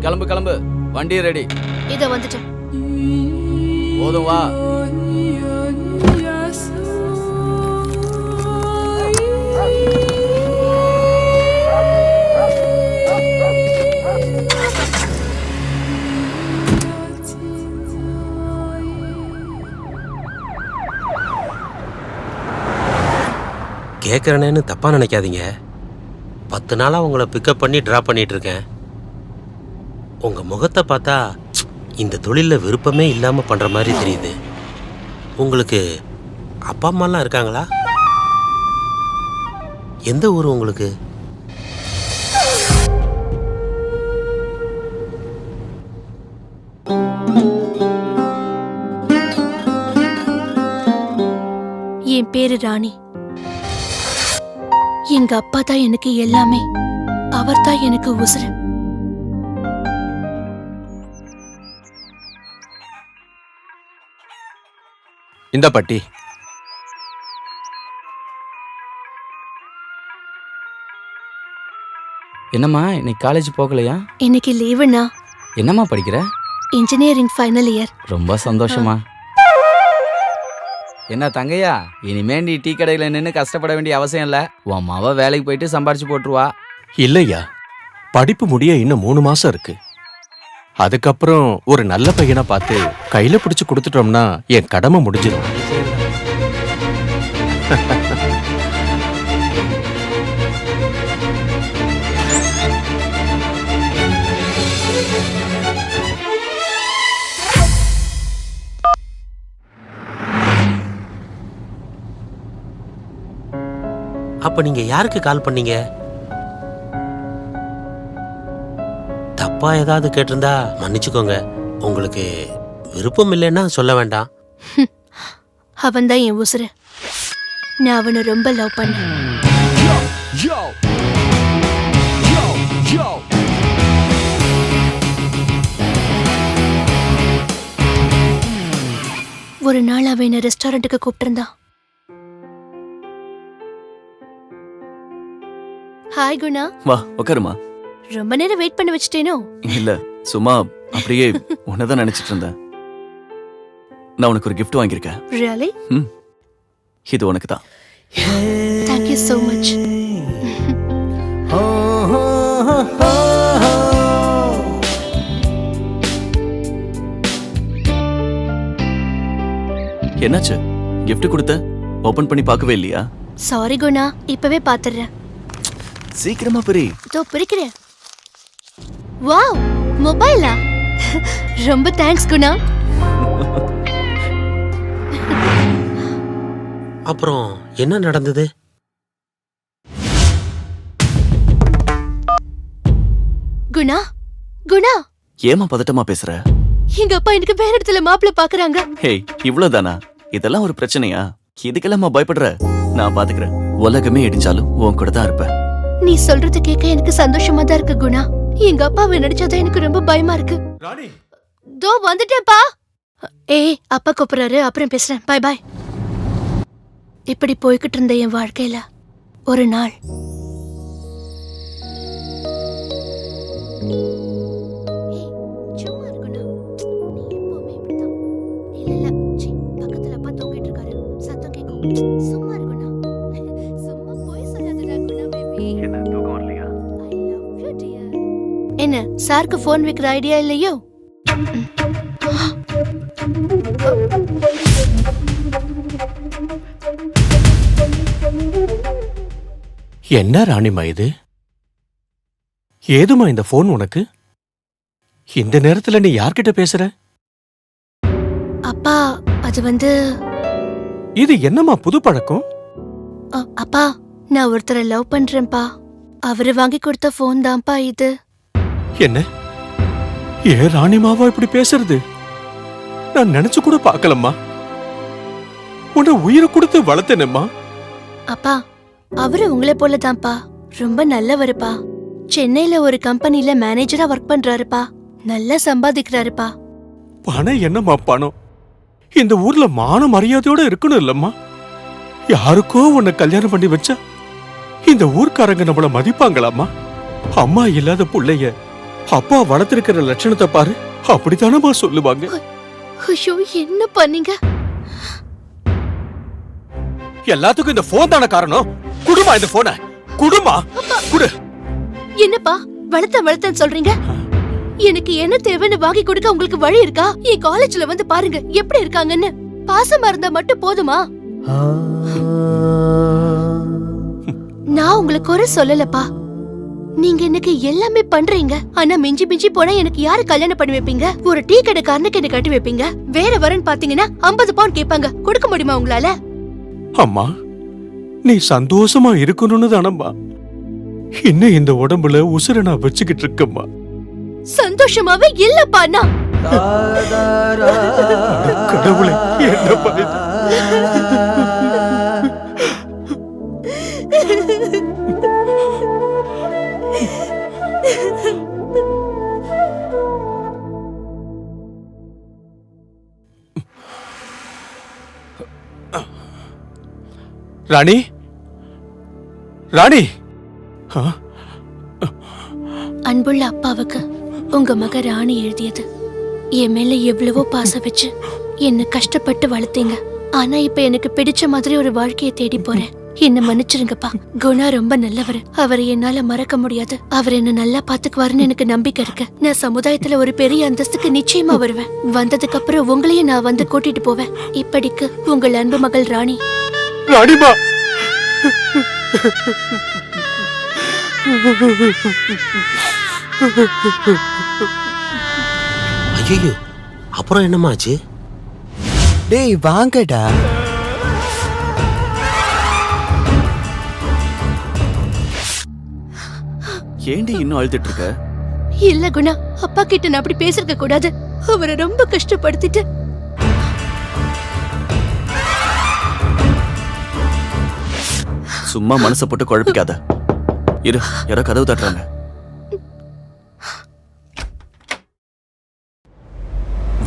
கிளம்பு கிளம்பு, வண்டி ரெடி. இத வந்துட்டேன். போதும் வா. கேட்குறேன்னு தப்பா நினைக்காதீங்க. 10 நாளா உங்களை பிக்கப் பண்ணி ட்ராப் பண்ணிட்டு இருக்கேன். உங்க முகத்தை பார்த்தா இந்த தொழில விருப்பமே இல்லாம பண்ற மாதிரி தெரியுது. உங்களுக்கு அப்பா அம்மாலாம் இருக்காங்களா? எந்த ஊர் உங்களுக்கு? என் பேரு ராணி. எங்க அப்பா தான் எனக்கு எல்லாமே. அவர் தான் எனக்கு உசுரு. இந்த பட்டி. என்னம்மா இன்னைக்கு காலேஜ் போகலையா? இன்னைக்கு லீவுண்ணா. என்னம்மா படிக்கிற? Engineering final year. ரொம்ப சந்தோஷமா. என்ன தங்கையா, இனிமே நீ டீ கடையில நின்று கஷ்டப்பட வேண்டிய அவசியம் இல்ல. உன் மாவ வேலைக்கு போயிட்டு சம்பாரிச்சு போட்டுருவா. இல்லையா, படிப்பு முடிய இன்னும் 3 மாசம் இருக்கு. அதுக்கப்புறம் ஒரு நல்ல பையனை பார்த்து கையில பிடிச்சு கொடுத்துட்டோம்னா என் கடமை முடிஞ்சிடும். அப்ப நீங்க யாருக்கு கால் பண்ணீங்க? தப்பா ஏதாவது கேட்டிருந்தா மன்னிச்சுக்கோங்க. உங்களுக்கு விருப்பம் இல்லைன்னா சொல்ல வேண்டாம். அவன் தான் என் உசுரு. நான் அவனை ரொம்ப லவ் பண்ணேன். ஒரு நாள் அவன் என்ன ரெஸ்டாரண்ட்டுக்கு கூப்பிட்டிருந்தான். ஹாய் குணா. வா உட்காருமா. ரொம்ப நேரம் வெயிட் பண்ண வச்சிட்டேனோ? இல்ல, சும்மா அப்படியே உன்னதான் நினைச்சிட்டு இருந்தேன். நான் உனக்கு ஒரு gift வாங்கியிருக்கேன். Really? இது உனக்கு தான். Thank you so much. என்னாச்சு? gift கொடுத்த ஓபன் பண்ணி பார்க்கவே இல்லையா? சாரி குணா, இப்பவே பாத்துறேன். சீக்கிரமா பிரி. தோ பிரிக்கிறேன். வாவ், மொபைலா? ரொம்ப தேங்க்ஸ் குணா. அப்புறம் என்ன நடந்தது? குணா, குணா. ஏமா பதட்டமா பேசுற? எங்க அப்பா எனக்கு வேற இடத்துல மாப்பிள்ளை பாக்குறாங்க. ஹே, இவ்வளவுதானா? இதெல்லாம் ஒரு பிரச்சனையா? இதுக்கெல்லாம் பயப்படுற? நான் பாத்துக்கிறேன். உலகமே இடிஞ்சாலும் உன் கூட தான் இருப்பேன். நீ சொல்றது கேட்க எனக்கு சந்தோஷமா தான் இருக்கு குணா. எங்க அப்பாவை நினைச்சாதான் எனக்கு ரொம்ப பயமா இருக்கு. தோ வந்துட்டேன்ப்பா. ஏய், அப்பா கூப்பிடுறாரு, அப்புறம் பேசுறேன். Bye bye. இப்படி போய்கிட்டு இருந்த என் வாழ்க்கையில ஒரு நாள் என்ன சாருக்கு போன் வைக்கிற ஐடியா இல்லையோ? என்ன ராணிமா இது? ஏதுமா இந்த போன் உனக்கு? இந்த நேரத்துல நீ யார்கிட்ட பேசுற? அப்பா, அது இது என்னமா புது பழக்கம்? அப்பா, நான் ஒருத்தரை லவ் பண்றேன்ப்பா. அவரு வாங்கி கொடுத்த போன் தான்ப்பா இது. என்ன? ஏ ராணிமாவா இப்படி பேசுறது? நான் நினைச்சு கூட பார்க்கலம்மா. உன்னை உயிரை கொடுத்து வளர்த்தேனம்மா. அப்பா, அவரு உங்களை போலதான்ப்பா. ரொம்ப நல்லவருப்பா. சென்னையில ஒரு கம்பெனில மேனேஜரா ஒர்க் பண்றாருப்பா. நல்லா சம்பாதிக்கிறாருப்பா. பணம் என்னம்மா பணம்? இந்த ஊர்ல மான மரியாதையோட இருக்கணும் இல்லம்மா? யாருக்கோ உன்னை கல்யாணம் பண்ணி வச்சா இந்த ஊர்க்காரங்க நம்மள மதிப்பாங்களாம்மா? அம்மா இல்லாத புள்ளைய அப்பா வளர்த்திருக்கிற லட்சணத்தை பாரு, அப்படித்தானமா சொல்லுவாங்க. ஐயோ, என்ன பண்ணீங்க? எல்லாத்துக்கும் இந்த போன் தானே காரணம். குடுமா இந்த போனை, குடுமா குடு. என்னப்பா வளர்த்தேன்னு சொல்றீங்க? எனக்கு என்ன தேவைன்னு வாங்கி கொடுக்க உங்களுக்கு வழி இருக்கா? என் காலேஜ்ல வந்து பாருங்க எப்படி இருக்காங்கன்னு. பாசமா இருந்தா மட்டும் போதுமா? நான் உங்களுக்கு ஒரு சொல்லலப்பா. நீங்க எனக்கு எல்லாமே பண்றீங்க. ஆனா மிஞ்சி மிஞ்சி போனா எனக்கு யாரு கல்யாணம் பண்ணி வைப்பீங்க? ஒரு டீ கடைக்காரனுக்கு என்ன கட்டி வைப்பீங்க. வேற வரன்னு பாத்தீங்கன்னா 50 பவுன் கேட்பாங்க. கொடுக்க முடியுமா உங்களால? அம்மா, நீ சந்தோஷமா இருக்கணும்னு தானம்மா இன்னும் இந்த உடம்புல உசுர நான் வச்சுக்கிட்டு இருக்கம்மா. சந்தோஷமாவே இல்லப்பா. நான் கடவுளே, என்னப்பா இது? ராணி, ராணி. அன்புள்ள அப்பாவுக்கு உங்க மக ராணி எழுதியது. என் மேல எவ்வளவோ பாசம் வச்சு என்ன கஷ்டப்பட்டு வளர்த்தீங்க. ஆனா இப்ப எனக்கு பிடிச்ச மாதிரி ஒரு வாழ்க்கையை தேடி போறேன். என்ன மன்னிச்சிருங்கப்பா. குணா ரொம்ப நல்லவர். அவரை என்னால மறக்க முடியாது. அவர் என்ன நல்லா பாத்துக்குவாருன்னு எனக்கு நம்பிக்கை இருக்கு. நான் சமுதாயத்துல ஒரு பெரிய அந்தஸ்துக்கு நிச்சயமா வருவேன். வந்ததுக்கு அப்புறம் உங்களையும் நான் வந்து கூட்டிட்டு போவேன். இப்படிக்கு உங்கள் அன்பு மகள் ராணி. ராணிமா, ஐயோ, அப்புறம் என்னமாச்சு? டேய் வாங்கடா. ஏண்டி இன்னும் அழுதுட்டு இருக்க? இல்ல குணா, அப்பா கிட்ட நான் அப்படி பேசிருக்க கூடாது. அவரை ரொம்ப கஷ்டப்படுத்திட்டு. சும்மா மனசை போட்டு குழப்பிக்காத. இரு, யாரோ கதவு தட்டுறாங்க.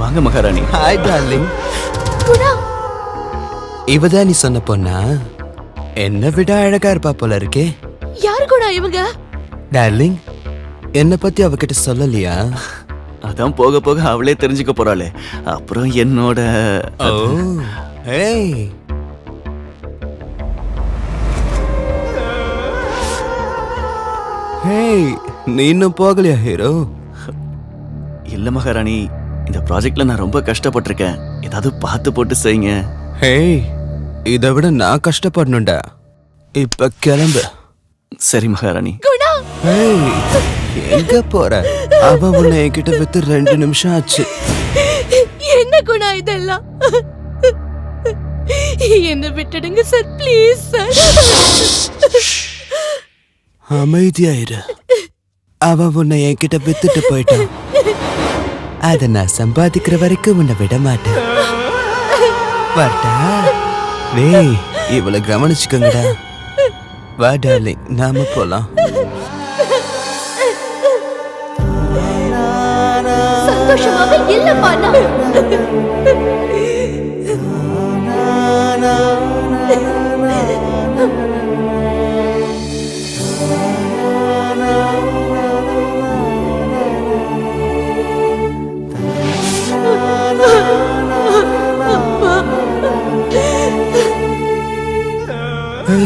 வாங்க மகாராணி. Hi darling. குணா, இவதான் நீ சொன்ன பொண்ணா? என்ன விட அழகா இருப்பா போல இருக்கே. யாரு குணா இவங்க? டார்லிங், என்ன பத்தி அவகிட்ட சொல்லலையா? அதான் போக போக அவளே தெரிஞ்சுக்க போறாளே. அப்புறம் என்னோட ஏய், ஹேய், நீ இன்னும் போகலையா ஹீரோ? இல்ல மகாராணி, இந்த ப்ராஜெக்ட்ல நான் ரொம்ப கஷ்டப்பட்டிருக்கேன். ஏதாவது பார்த்து போட்டு செய்யுங்க. ஹேய், இதை விட நான் கஷ்டப்படணும்டா. இப்ப கிளம்பு. சரி மகாராணி. குணா, ஹேய், எங்க போற? அவ உன்னை என்கிட்ட வித்து 2 நிமிஷம் ஆச்சு. என்ன குணா இதெல்லாம்? என்ன விட்டுடுங்க சார், ப்ளீஸ் சார். அமைதியாயிரு. அவ உன்னை என்கிட்ட வித்துட்டு போயிட்டான். அத நான் சம்பாதிக்கிற வரைக்கும் உன்னை விட மாட்டேன். வாடா. டேய், இவளை கவனிச்சுக்கோங்கடா. வா டார்லிங், நாம போலாம். சந்தோஷமாவே இல்லப்பா நான்.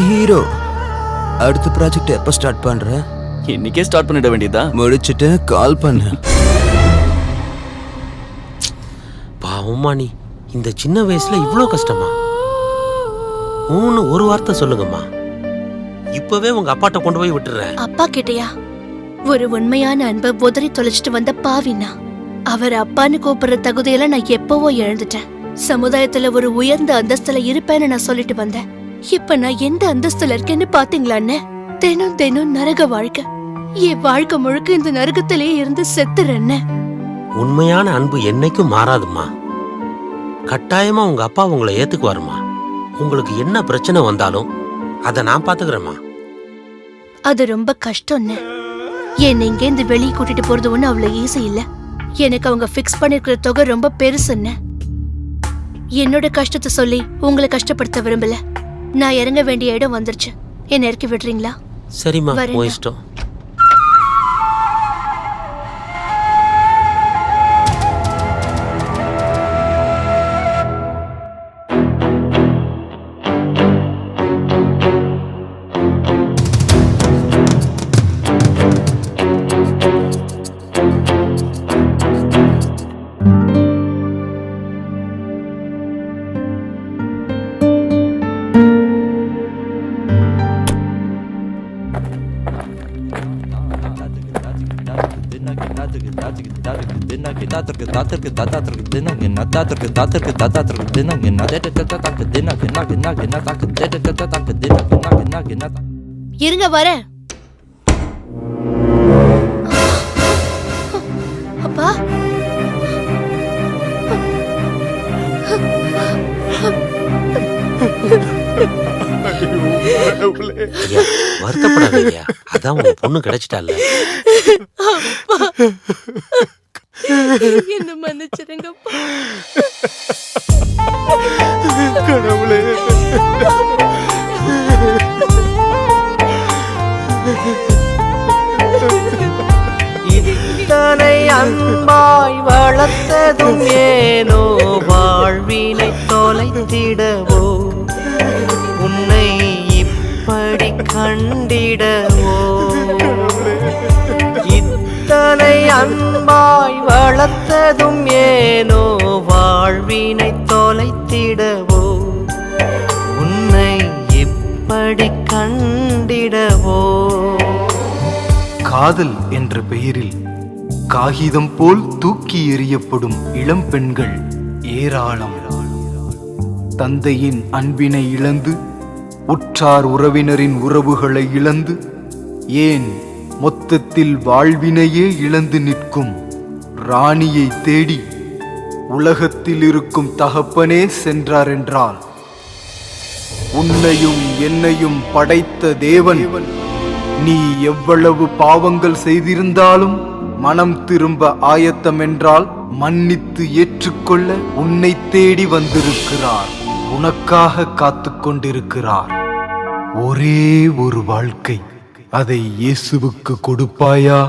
ஹீரோ, அடுத்த ப்ராஜெக்ட் எப்ப ஸ்டார்ட் பண்ற? இன்னைக்கே ஸ்டார்ட் பண்ணிட வேண்டியதா? முடிச்சிட்டு கால் பண்ணு. பாவம்மா, நீ இந்த சின்ன வயசுல இவ்ளோ கஷ்டமா? ஒரு வார்த்தை சொல்லுங்கம்மா. இப்பவே உங்க அப்பாட்ட கொண்டு போய் விட்டுறேன். அப்பா கிட்டயா? ஒரு உண்மையான அன்பை உதறி தொலைச்சிட்டு வந்த பாவினா. அவர் அப்பான்னு கூப்பிடுற தகுதியெல்லாம் நான் எப்பவோ இழந்துட்டேன். சமுதாயத்துல ஒரு உயர்ந்த அந்தஸ்துல இருப்பேன்னு நான் சொல்லிட்டு வந்தேன். இப்ப நான் எந்த அந்தஸ்துல இருக்கேன்னு பாத்தீங்களான்னு? தினம் தினம் நரக வாழ்க்கை. என் வாழ்க்கை முழுக்க இந்த நரகத்திலே இருந்து செத்துறேன்னு. உண்மையான அன்பு என்னைக்கும் மாறாதுமா. கட்டாயமா உங்க அப்பா உங்களை ஏத்துக்குவாருமா. உங்களுக்கு என்ன பிரச்சனை வந்தாலும் அதை நான் பாத்துக்கிறேம்மா. அது ரொம்ப கஷ்டம்னு. என்னை இங்கேருந்து வெளியே கூட்டிட்டு போறது ஒண்ணு அவ்வளவு ஈஸி இல்ல. எனக்கு அவங்க பிக்ஸ் பண்ணிருக்கிற தொகை ரொம்ப பெருசுன்னு. என்னோட கஷ்டத்தை சொல்லி உங்களை கஷ்டப்படுத்த விரும்பல. நான் இறங்க வேண்டிய இடம் வந்துருச்சு. என்ன இறக்கி விடுறீங்களா? சரிம்மா, வரேங்க. உன் இஷ்டம். இருங்க வரேன். அப்பா ஐயா வருத்தப்படாத ஐயா, அதான் உங்க பொண்ணு கிடைச்சிட்டால. என்ன மன்னிச்சிருங்கப்பா. கடவுளே. இத்தனை அன்பாய் வளர்த்ததும் ஏனோ வாழ்வினை தொலைத்திடவோ உன்னை இப்படி கண்டிடவோ. இத்தனை அன்பாய் வளர்த்ததும் ஏனோ வாழ்வினை தொலைத்திடவோ உன்னை இப்படி கண்டிடவோ. காதல் என்ற பெயரில் காகிதம் போல் தூக்கி எறியப்படும் இளம் பெண்கள் ஏராளம். தந்தையின் அன்பினை இழந்து, உற்றார் உறவினரின் உறவுகளை இழந்து, ஏன் மொத்தத்தில் வாழ்வினையே இழந்து நிற்கும் ராணியை தேடி உலகத்தில் இருக்கும் தகப்பனே சென்றார் என்றால், உன்னையும் என்னையும் படைத்த தேவன் நீ எவ்வளவு பாவங்கள் செய்திருந்தாலும் மனம் திரும்ப ஆயத்தம் என்றால் மன்னித்து ஏற்றுக்கொள்ள உன்னை தேடி வந்திருக்கிறார். உனக்காக காத்து கொண்டிருக்கிறார். ஒரே ஒரு வாழ்க்கை, அதை இயேசுவுக்கு கொடுப்பாயா?